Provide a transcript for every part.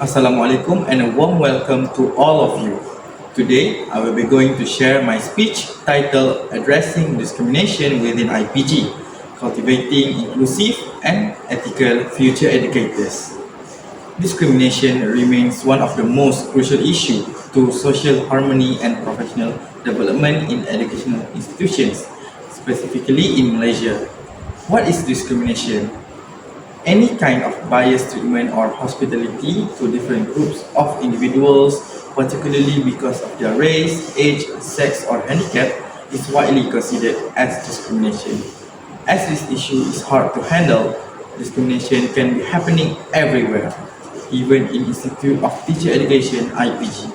Assalamualaikum and a warm welcome to all of you. Today, I will be going to share my speech titled Addressing Discrimination Within IPG, Cultivating Inclusive and Ethical Future Educators. Discrimination remains one of the most crucial issues to social harmony and professional development in educational institutions, specifically in Malaysia. What is discrimination? Any kind of biased treatment or hospitality to different groups of individuals, particularly because of their race, age, sex, or handicap, is widely considered as discrimination. As this issue is hard to handle, discrimination can be happening everywhere, even in Institute of Teacher Education (IPG).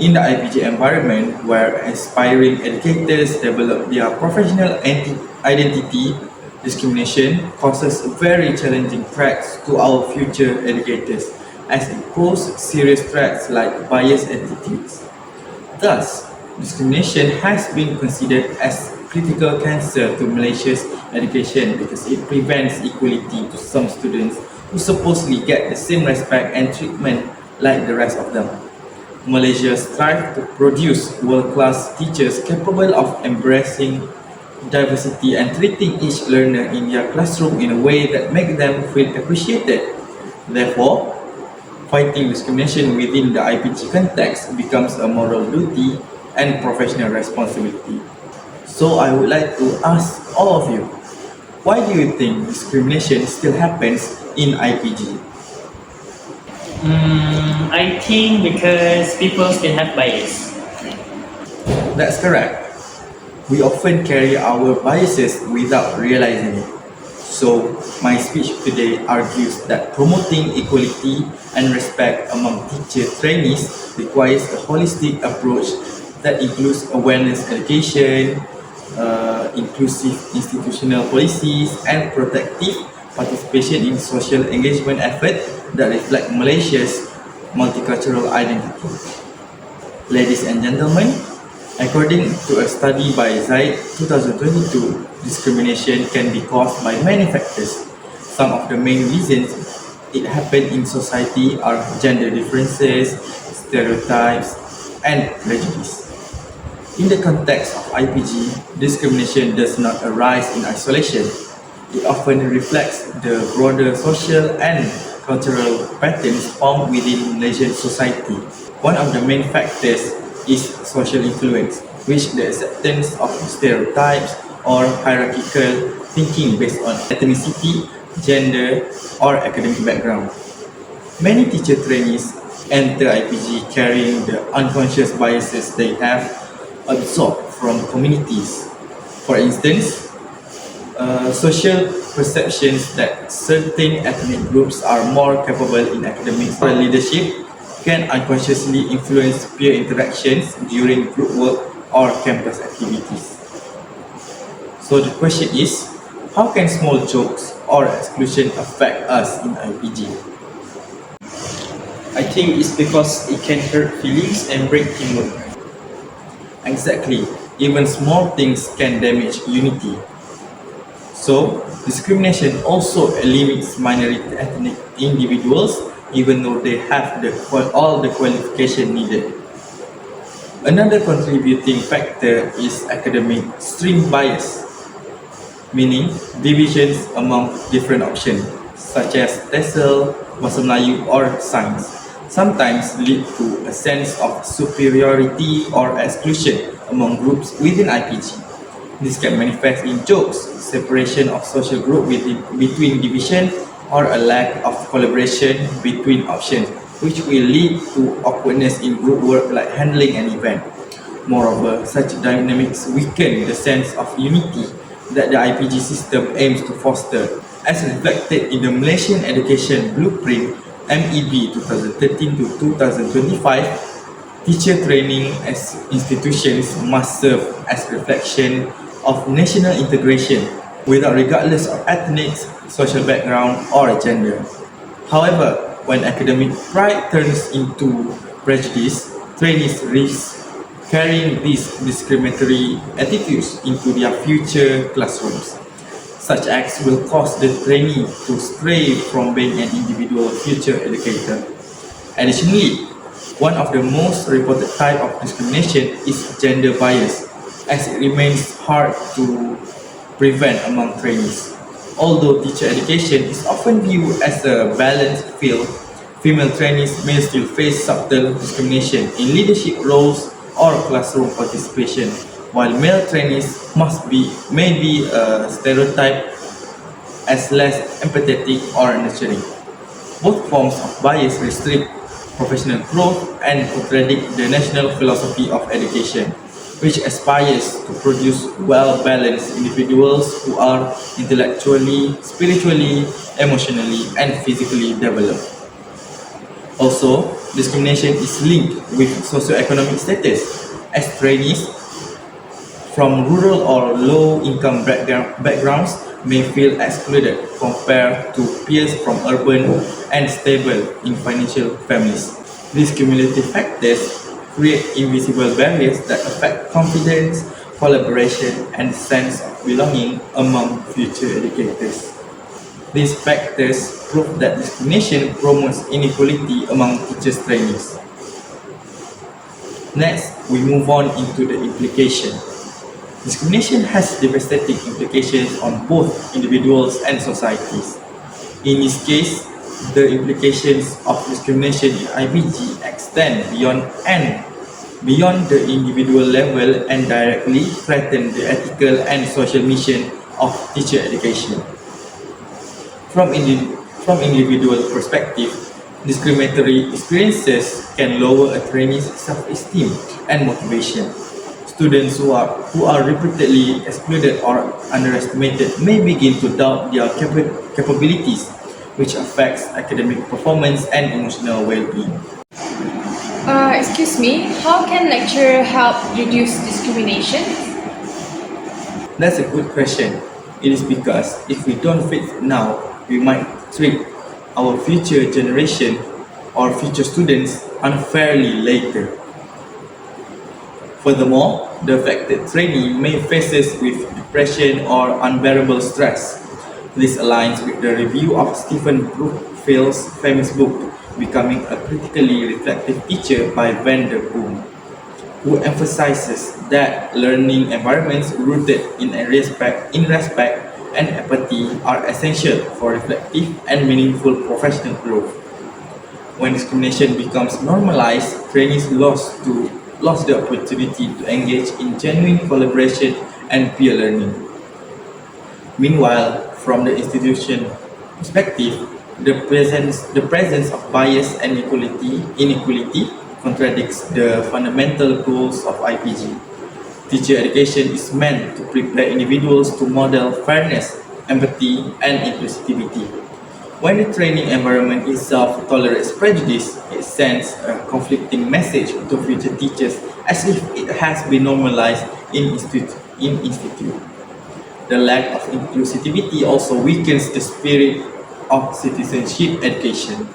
In the IPG environment, where aspiring educators develop their professional identity, discrimination causes very challenging threats to our future educators, as it poses serious threats like biased attitudes. Thus, discrimination has been considered as critical cancer to Malaysia's education because it prevents equality to some students who supposedly get the same respect and treatment like the rest of them. Malaysia strives to produce world-class teachers capable of embracing diversity and treating each learner in their classroom in a way that makes them feel appreciated. Therefore, fighting discrimination within the IPG context becomes a moral duty and professional responsibility. So I would like to ask all of you, why do you think discrimination still happens in IPG? I think because people still have bias. That's correct. We often carry our biases without realizing it. So, my speech today argues that promoting equality and respect among teacher trainees requires a holistic approach that includes awareness education, inclusive institutional policies, and protective participation in social engagement efforts that reflect Malaysia's multicultural identity. Ladies and gentlemen, according to a study by Zaid 2022, discrimination can be caused by many factors. Some of the main reasons it happens in society are gender differences, stereotypes, and prejudice. In the context of IPG, discrimination does not arise in isolation. It often reflects the broader social and cultural patterns found within Malaysian society. One of the main factors is social influence, which the acceptance of stereotypes or hierarchical thinking based on ethnicity, gender, or academic background. Many teacher trainees enter IPG carrying the unconscious biases they have absorbed from communities. For instance, social perceptions that certain ethnic groups are more capable in academics or leadership can unconsciously influence peer interactions during group work or campus activities. So the question is, how can small jokes or exclusion affect us in IPG? I think it's because it can hurt feelings and break teamwork. Exactly, even small things can damage unity. So, discrimination also limits minority ethnic individuals even though they have all the qualification needed. Another contributing factor is academic stream bias, meaning divisions among different options such as Tslb, Bahasa Melayu, or science, sometimes lead to a sense of superiority or exclusion among groups within IPG. This can manifest in jokes, separation of social group between division, or a lack of collaboration between options, which will lead to awkwardness in group work like handling an event. Moreover, such dynamics weaken the sense of unity that the IPG system aims to foster, as reflected in the Malaysian Education Blueprint MEB 2013 to 2025. Teacher training as institutions must serve as reflection of national integration without regardless of ethnic, social background, or gender. However, when academic pride turns into prejudice, trainees risk carrying these discriminatory attitudes into their future classrooms. Such acts will cause the trainee to stray from being an individual future educator. Additionally, one of the most reported type of discrimination is gender bias, as it remains hard to prevent among trainees. Although teacher education is often viewed as a balanced field, female trainees may still face subtle discrimination in leadership roles or classroom participation, while male trainees may be stereotyped as less empathetic or nurturing. Both forms of bias restrict professional growth and contradict the national philosophy of education, which aspires to produce well-balanced individuals who are intellectually, spiritually, emotionally, and physically developed. Also, discrimination is linked with socioeconomic status, as trainees from rural or low-income backgrounds may feel excluded compared to peers from urban and stable in financial families. These cumulative factors create invisible barriers that affect confidence, collaboration, and sense of belonging among future educators. These factors prove that discrimination promotes inequality among teachers' trainees. Next, we move on into the implication. Discrimination has devastating implications on both individuals and societies. In this case, the implications of discrimination in IPG extend beyond the individual level and directly threaten the ethical and social mission of teacher education. From individual perspective, discriminatory experiences can lower a trainee's self-esteem and motivation. Students who are repeatedly excluded or underestimated may begin to doubt their capabilities, which affects academic performance and emotional well-being. Excuse me, how can lecturer help reduce discrimination? That's a good question. It is because if we don't fix it now, we might treat our future generation or future students unfairly later. Furthermore, the affected trainee may face with depression or unbearable stress. This aligns with the review of Stephen Brookfield's famous book, Becoming a Critically Reflective Teacher by Van der Boom, who emphasizes that learning environments rooted in respect and empathy are essential for reflective and meaningful professional growth. When discrimination becomes normalized, trainees lost the opportunity to engage in genuine collaboration and peer learning. Meanwhile, from the institution perspective, the presence of bias and inequality contradicts the fundamental goals of IPG. Teacher education is meant to prepare individuals to model fairness, empathy, and inclusivity. When the training environment itself tolerates prejudice, it sends a conflicting message to future teachers as if it has been normalized in institute. The lack of inclusivity also weakens the spirit of citizenship education.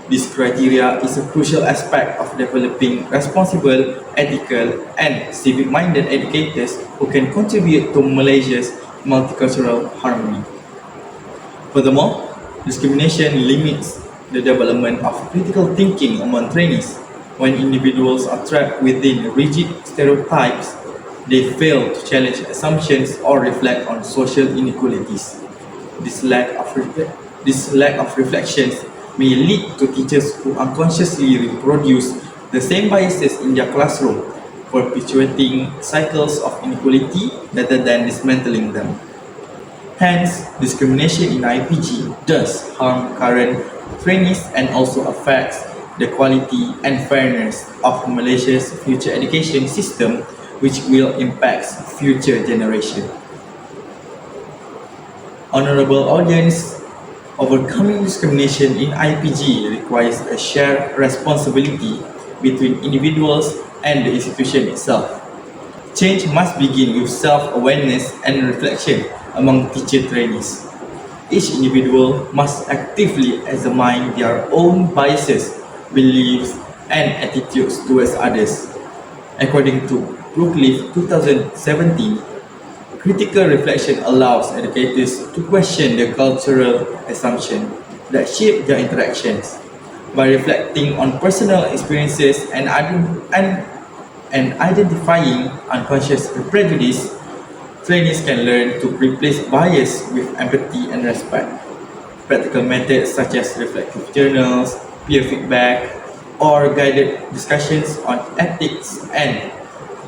This criteria is a crucial aspect of developing responsible, ethical, and civic-minded educators who can contribute to Malaysia's multicultural harmony. Furthermore, discrimination limits the development of critical thinking among trainees. When individuals are trapped within rigid stereotypes, they fail to challenge assumptions or reflect on social inequalities. This lack of reflections may lead to teachers who unconsciously reproduce the same biases in their classroom, perpetuating cycles of inequality rather than dismantling them. Hence, discrimination in IPG does harm current trainees and also affects the quality and fairness of Malaysia's future education system, which will impact future generations. Honorable audience, overcoming discrimination in IPG requires a shared responsibility between individuals and the institution itself. Change must begin with self-awareness and reflection among teacher trainees. Each individual must actively examine their own biases, beliefs, and attitudes towards others. According to Brookleaf 2017, Critical reflection allows educators to question the cultural assumptions that shape their interactions. By reflecting on personal experiences and identifying unconscious prejudice, trainees can learn to replace bias with empathy and respect. Practical methods such as reflective journals, peer feedback, or guided discussions on ethics and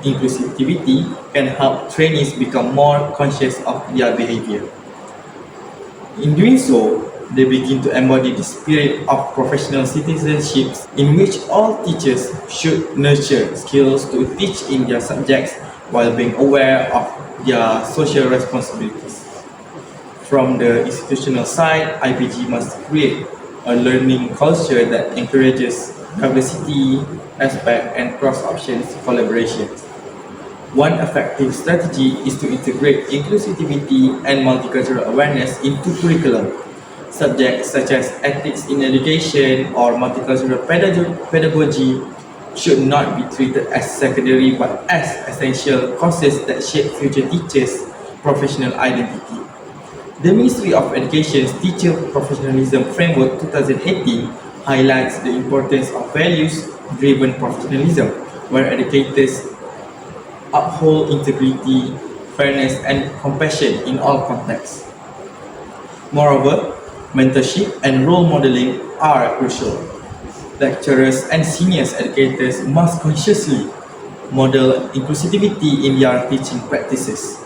inclusivity can help trainees become more conscious of their behavior. In doing so, they begin to embody the spirit of professional citizenship in which all teachers should nurture skills to teach in their subjects while being aware of their social responsibilities. From the institutional side, IPG must create a learning culture that encourages diversity, respect, and cross-options collaboration. One effective strategy is to integrate inclusivity and multicultural awareness into curriculum. Subjects such as ethics in education or multicultural pedagogy should not be treated as secondary but as essential courses that shape future teachers' professional identity. The Ministry of Education's Teacher Professionalism Framework 2018 highlights the importance of values-driven professionalism, where educators uphold integrity, fairness, and compassion in all contexts. Moreover, mentorship and role modeling are crucial. Lecturers and senior educators must consciously model inclusivity in their teaching practices.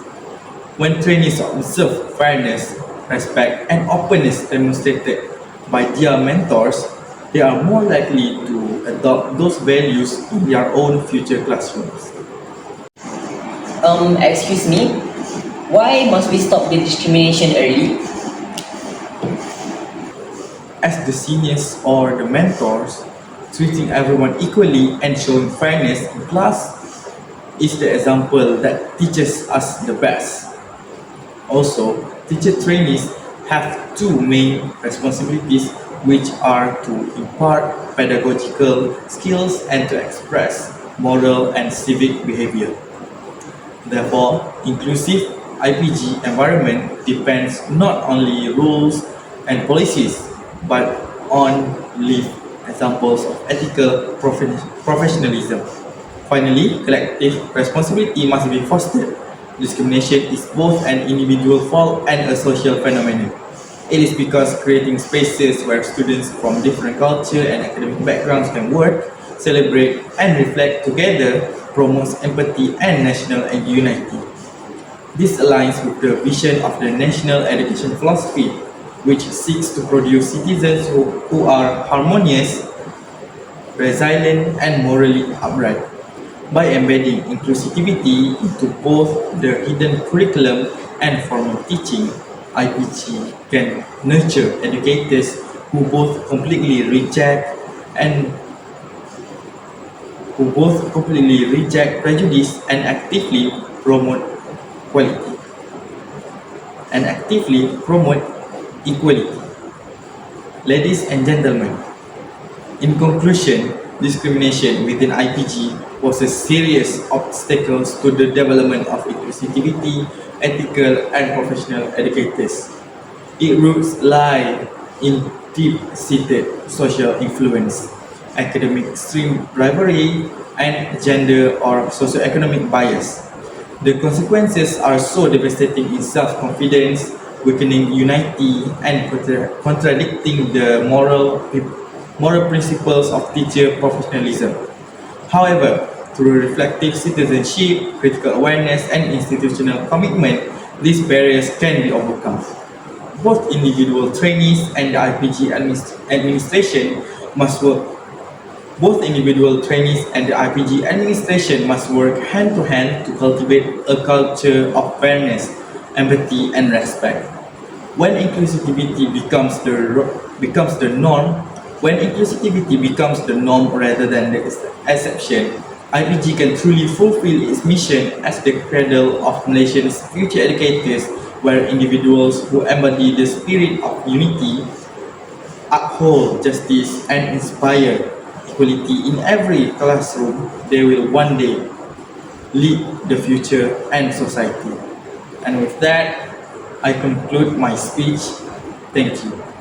When trainees observe fairness, respect, and openness demonstrated by their mentors, they are more likely to adopt those values in their own future classrooms. Excuse me, why must we stop the discrimination early? As the seniors or the mentors, treating everyone equally and showing fairness in class is the example that teaches us the best. Also, teacher trainees have two main responsibilities, which are to impart pedagogical skills and to express moral and civic behavior. Therefore, inclusive IPG environment depends not only rules and policies, but on lived examples of ethical professionalism. Finally, collective responsibility must be fostered. Discrimination is both an individual fault and a social phenomenon. It is because creating spaces where students from different culture and academic backgrounds can work, celebrate, and reflect together promotes empathy and national unity. This aligns with the vision of the national education philosophy, which seeks to produce citizens who are harmonious, resilient, and morally upright. By embedding inclusivity into both the hidden curriculum and formal teaching, IPG can nurture educators who both completely reject and who both completely reject prejudice and actively promote quality and actively promote equality. Ladies and gentlemen, in conclusion, discrimination within IPG was a serious obstacle to the development of inclusivity, ethical, and professional educators. Its roots lie in deep-seated social influence, academic stream rivalry, and gender or socioeconomic bias. The consequences are so devastating in self-confidence, weakening unity, and contradicting the moral principles of teacher professionalism. However, through reflective citizenship, critical awareness, and institutional commitment, these barriers can be overcome. Both individual trainees and the IPG administration must work. Both individual trainees and the IPG administration must work hand to hand to cultivate a culture of fairness, empathy, and respect. When inclusivity becomes the norm, when inclusivity becomes the norm rather than the exception, IPG can truly fulfill its mission as the cradle of Malaysia's future educators, where individuals who embody the spirit of unity, uphold justice, and inspire equality in every classroom, they will one day lead the future and society. And with that, I conclude my speech. Thank you.